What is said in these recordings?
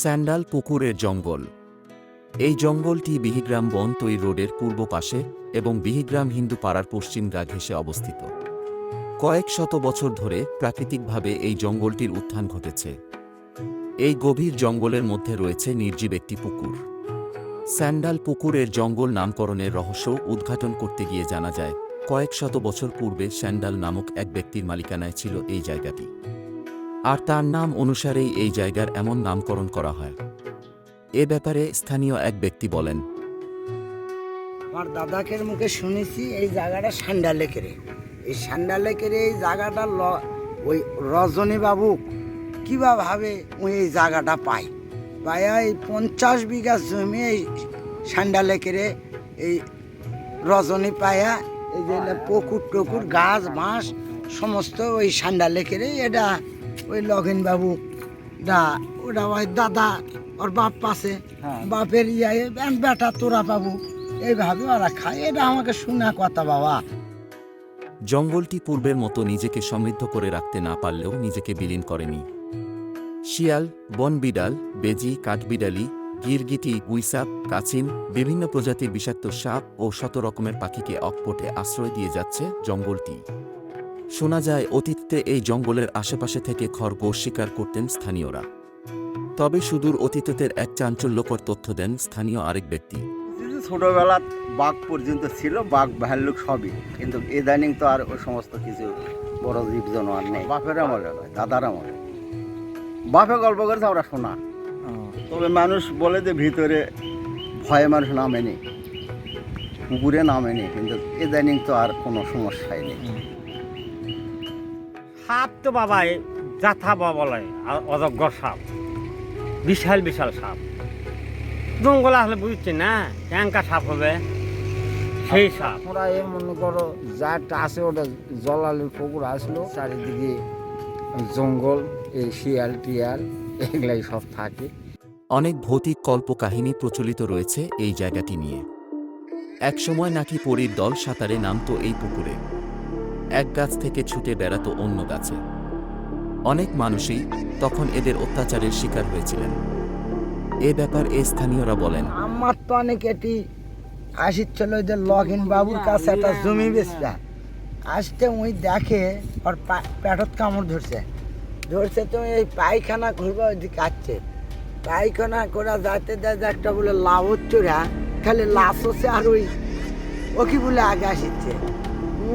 Sandal পুকুরের জঙ্গল। এই জঙ্গলটি বিহিগ্রাম বনতই রোডের পূর্ব পাশে এবং বিহিগ্রাম হিন্দু পাড়ার পশ্চিম গা ঘেঁষে অবস্থিত। কয়েক শত বছর ধরে প্রাকৃতিকভাবে এই জঙ্গলটির উত্থান ঘটেছে। এই গভীর জঙ্গলের মধ্যে রয়েছে নির্জীব একটি পুকুর। স্যান্ডাল পুকুরের জঙ্গল নামকরণের রহস্য উদ্ঘাটন করতে গিয়ে জানা যায়, কয়েক শত বছর পূর্বে স্যান্ডাল নামক এক ব্যক্তির মালিকানায় ছিল এই জায়গাটি, আর তার নাম অনুসারেই এই জায়গার এমন নামকরণ করা হয়। এ ব্যাপারে স্থানীয় এক ব্যক্তি বলেন, আমার দাদাকের মুখে শুনেছি এই জায়গাটা সান্ডালেকেরে। এই সান্ডালেকেরে এই জায়গাটা ওই রজনী বাবু কীভাবে ওই এই জায়গাটা পায় পায়া এই 50 বিঘা জমি এই সান্ডালেকেরে এই রজনী পায়া এই যে পুকুর টুকুর গাছ বাঁশ সমস্ত ওই সান্ডালেকেরে এটা ওই লগিন বাবু দা ওটা ওই দাদা ওর বাপ পাশে বাপের ইয়ে বেটা তোরা পাবো এইভাবে ওরা খায়। এটা আমাকে শোনা কথা বাবা। জঙ্গলটি পূর্বের মতো নিজেকে সমৃদ্ধ করে রাখতে না পারলেও নিজেকে বিলীন করেনি। শিয়াল, বনবিড়াল, বেজি, কাঠবিড়ালি, গিরগিটি, গুইসাপ, কাছিম, বিভিন্ন প্রজাতির বিষাক্ত সাপ ও শত রকমের পাখিকে অকপটে আশ্রয় দিয়ে যাচ্ছে জঙ্গলটি। শোনা যায় অতীতে এই জঙ্গলের আশেপাশে থেকে খরগোশ শিকার করতেন স্থানীয়রা। তবে সুদূর অতীতের এক চাঞ্চল্যকর তথ্য দেন স্থানীয় আরেক ব্যক্তি। ছোটবেলা বাঘ পর্যন্ত ছিল, বাঘ ভাল্লুক সবই, কিন্তু ইদানিং তো আর ওই সমস্ত কিছু বড় জীব জানোয়ার নেই। বাপের আমলে নয়, দাদার আমলে বাপে গল্প করেছে আমরা শোনা। তবে মানুষ বলে যে ভিতরে ভয়ে মানুষ নামেনি, পুকুরে নামেনি, কিন্তু ইদানিং তো আর কোনো সমস্যাই নেই। সাপ তো বাবা জাথা বলে, অজগ্র সাপ, বিশাল বিশাল সাপ। জঙ্গল আসলে বুঝছি না ট্যাঙ্কা সাপ হবে সেই সাপ। ওরা এ মনে করো যাটা আছে ওটা জলালির পুকুর আসলো, চারিদিকে জঙ্গল, এই শিয়াল টিয়াল এগুলাই সব থাকে। অনেক ভৌতিক কল্পকাহিনী প্রচলিত রয়েছে এই জায়গাটি নিয়ে। একসময় নাকি পরীর দল সাঁতারে নামতো এই পুকুরে, এক গাছ থেকে ছুটে বেড়াতো অন্য গাছে। অনেক মানুষই তখন এদের অত্যাচারের শিকার হয়েছিলেন। এ ব্যাপার স্থানীয়রা বলেন, আমার তো অনেক এটি আসছিল যে লগিন বাবুর কাছে একটা জমি বেচটা আসতে ওই দেখে ওর পেটত কামড় ধরছে তো এই পায়খানা করবো ওইদিকে আসছে, পায়খানা করা যাতে যাতে একটা বলে লাভ চোরা খালি লাশ হচ্ছে, আর ও কি বলে আগে আসছে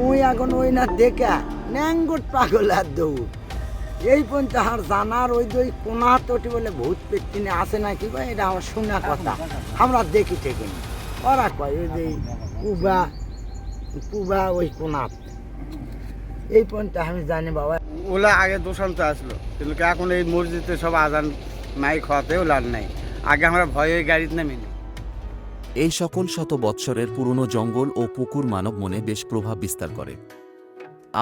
ওই এখন ওই না দেখা ন্যাঙ্গট পাগল আর দৌড় এই পর্যন্ত আর জানার ওই কোনা তোটি বলে ভূত পেট্টিনে আসে নাকি বা এটা আমার শোনা কথা, আমরা দেখি ঠিক ওরা কয় ওই যে পুবা ওই কোনাত এই পর্যন্ত আমি জানি বাবা। ওলা আগে দোষান্ত আসলো, কিন্তু এখন এই মসজিদে সব আজান মাইক হতে ওলার নাই। আগে আমরা ভয়ে গাড়িতে নামিনি। এই সকল শত বৎসরের পুরনো জঙ্গল ও পুকুর মানব মনে বেশ প্রভাব বিস্তার করে।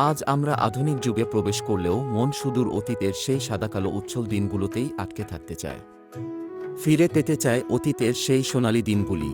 আজ আমরা আধুনিক যুগে প্রবেশ করলেও মন সুদূর অতীতের সেই সাদাকালো উচ্ছল দিনগুলোতেই আটকে থাকতে চায়, ফিরে পেতে চায় অতীতের সেই সোনালি দিনগুলি।